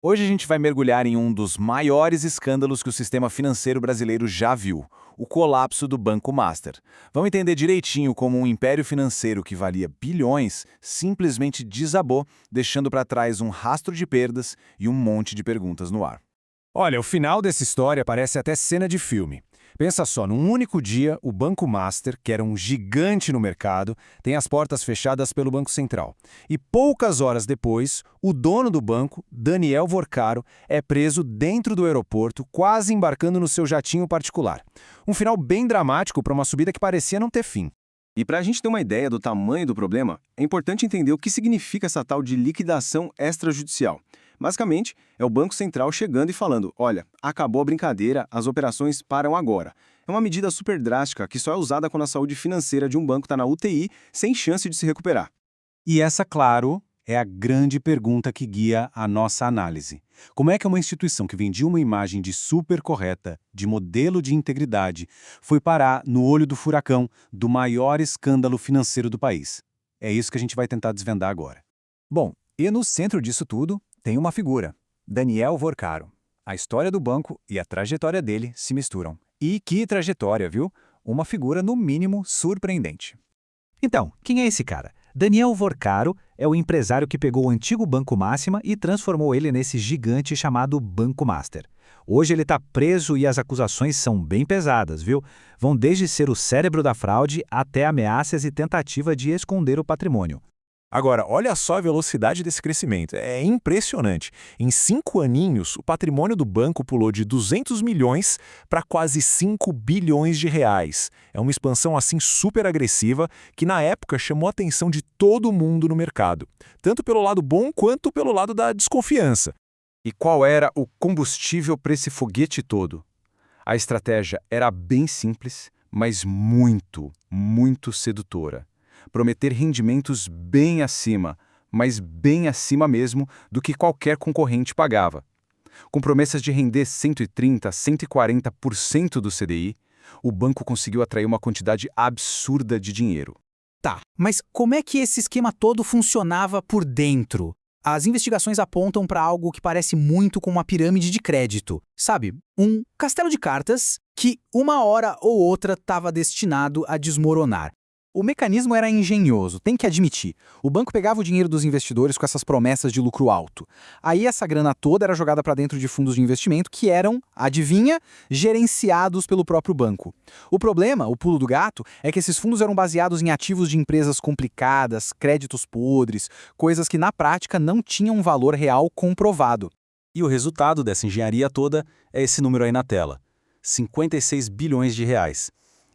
Hoje a gente vai mergulhar em um dos maiores escândalos que o sistema financeiro brasileiro já viu, o colapso do Banco Master. Vamos entender direitinho como um império financeiro que valia bilhões simplesmente desabou, deixando para trás um rastro de perdas e um monte de perguntas no ar. Olha, o final dessa história parece até cena de filme. Pensa só, num único dia, o Banco Master, que era um gigante no mercado, tem as portas fechadas pelo Banco Central. E poucas horas depois, o dono do banco, Daniel Vorcaro, é preso dentro do aeroporto, quase embarcando no seu jatinho particular. Um final bem dramático para uma subida que parecia não ter fim. E para a gente ter uma ideia do tamanho do problema, é importante entender o que significa essa tal de liquidação extrajudicial. Basicamente, é o Banco Central chegando e falando, olha, acabou a brincadeira, as operações param agora. É uma medida super drástica que só é usada quando a saúde financeira de um banco está na UTI, sem chance de se recuperar. E essa, claro, é a grande pergunta que guia a nossa análise. Como é que uma instituição que vendia uma imagem de super correta, de modelo de integridade, foi parar no olho do furacão do maior escândalo financeiro do país? É isso que a gente vai tentar desvendar agora. Bom, e no centro disso tudo tem uma figura, Daniel Vorcaro. A história do banco e a trajetória dele se misturam. E que trajetória, viu? Uma figura, no mínimo, surpreendente. Então, quem é esse cara? Daniel Vorcaro é o empresário que pegou o antigo Banco Máxima e transformou ele nesse gigante chamado Banco Master. Hoje ele está preso e as acusações são bem pesadas, viu? Vão desde ser o cérebro da fraude até ameaças e tentativa de esconder o patrimônio. Agora, olha só a velocidade desse crescimento. É impressionante. Em 5 aninhos, o patrimônio do banco pulou de 200 milhões para quase 5 bilhões de reais. É uma expansão assim super agressiva que na época chamou a atenção de todo mundo no mercado, tanto pelo lado bom quanto pelo lado da desconfiança. E qual era o combustível para esse foguete todo? A estratégia era bem simples, mas muito, muito sedutora. Prometer rendimentos bem acima, mas bem acima mesmo do que qualquer concorrente pagava. Com promessas de render 130% a 140% do CDI, o banco conseguiu atrair uma quantidade absurda de dinheiro. Tá, mas como é que esse esquema todo funcionava por dentro? As investigações apontam para algo que parece muito com uma pirâmide de crédito. Sabe, um castelo de cartas que uma hora ou outra estava destinado a desmoronar. O mecanismo era engenhoso, tem que admitir. O banco pegava o dinheiro dos investidores com essas promessas de lucro alto. Aí essa grana toda era jogada para dentro de fundos de investimento que eram, adivinha, gerenciados pelo próprio banco. O problema, o pulo do gato, é que esses fundos eram baseados em ativos de empresas complicadas, créditos podres, coisas que na prática não tinham um valor real comprovado. E o resultado dessa engenharia toda é esse número aí na tela: 56 bilhões de reais.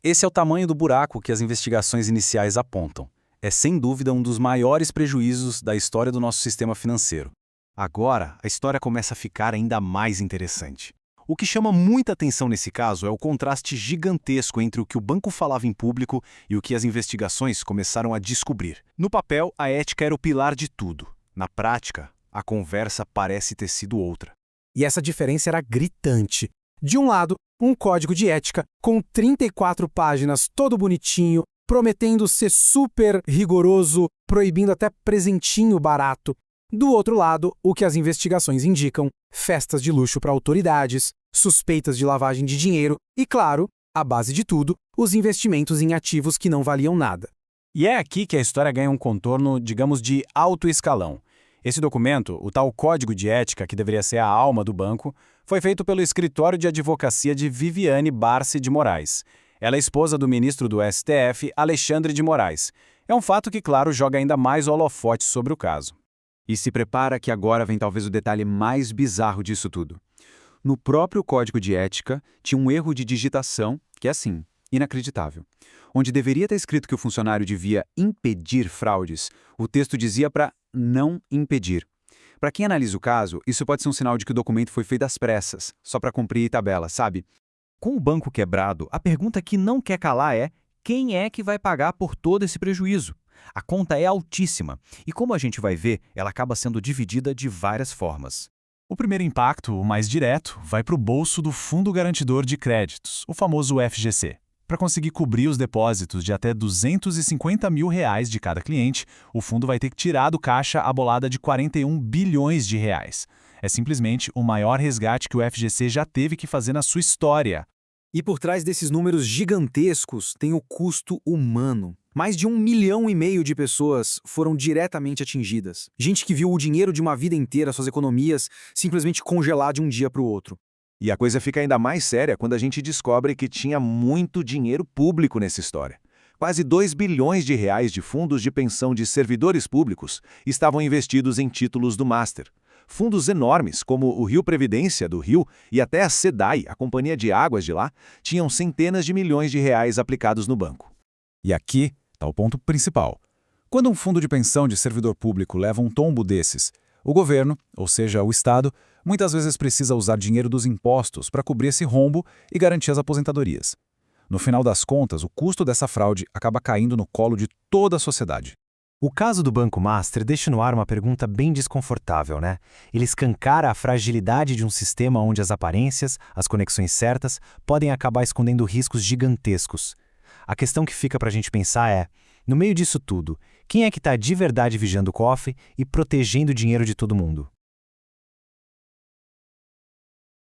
Esse é o tamanho do buraco que as investigações iniciais apontam. É sem dúvida um dos maiores prejuízos da história do nosso sistema financeiro. Agora, a história começa a ficar ainda mais interessante. O que chama muita atenção nesse caso é o contraste gigantesco entre o que o banco falava em público e o que as investigações começaram a descobrir. No papel, a ética era o pilar de tudo. Na prática, a conversa parece ter sido outra. E essa diferença era gritante. De um lado, um código de ética com 34 páginas, todo bonitinho, prometendo ser super rigoroso, proibindo até presentinho barato. Do outro lado, o que as investigações indicam: festas de luxo para autoridades, suspeitas de lavagem de dinheiro e, claro, a base de tudo, os investimentos em ativos que não valiam nada. E é aqui que a história ganha um contorno, digamos, de alto escalão. Esse documento, o tal Código de Ética, que deveria ser a alma do banco, foi feito pelo escritório de advocacia de Viviane Barsi de Moraes. Ela é esposa do ministro do STF, Alexandre de Moraes. É um fato que, claro, joga ainda mais holofote sobre o caso. E se prepara que agora vem talvez o detalhe mais bizarro disso tudo. No próprio Código de Ética, tinha um erro de digitação, que é assim, inacreditável. Onde deveria estar escrito que o funcionário devia impedir fraudes, o texto dizia para não impedir. Para quem analisa o caso, isso pode ser um sinal de que o documento foi feito às pressas, só para cumprir tabela, sabe? Com o banco quebrado, a pergunta que não quer calar é: quem é que vai pagar por todo esse prejuízo? A conta é altíssima e, como a gente vai ver, ela acaba sendo dividida de várias formas. O primeiro impacto, o mais direto, vai para o bolso do Fundo Garantidor de Créditos, o famoso FGC. Para conseguir cobrir os depósitos de até R$ 250 mil de cada cliente, o fundo vai ter que tirar do caixa a bolada de 41 bilhões de reais. É simplesmente o maior resgate que o FGC já teve que fazer na sua história. E por trás desses números gigantescos tem o custo humano. Mais de 1,5 milhão de pessoas foram diretamente atingidas. Gente que viu o dinheiro de uma vida inteira, suas economias, simplesmente congelar de um dia para o outro. E a coisa fica ainda mais séria quando a gente descobre que tinha muito dinheiro público nessa história. Quase 2 bilhões de reais de fundos de pensão de servidores públicos estavam investidos em títulos do Master. Fundos enormes, como o Rio Previdência do Rio e até a SEDAI, a companhia de águas de lá, tinham centenas de milhões de reais aplicados no banco. E aqui está o ponto principal. Quando um fundo de pensão de servidor público leva um tombo desses, o governo, ou seja, o Estado, muitas vezes precisa usar dinheiro dos impostos para cobrir esse rombo e garantir as aposentadorias. No final das contas, o custo dessa fraude acaba caindo no colo de toda a sociedade. O caso do Banco Master deixa no ar uma pergunta bem desconfortável, né? Ele escancara a fragilidade de um sistema onde as aparências, as conexões certas, podem acabar escondendo riscos gigantescos. A questão que fica para a gente pensar é, no meio disso tudo, quem é que está de verdade vigiando o cofre e protegendo o dinheiro de todo mundo?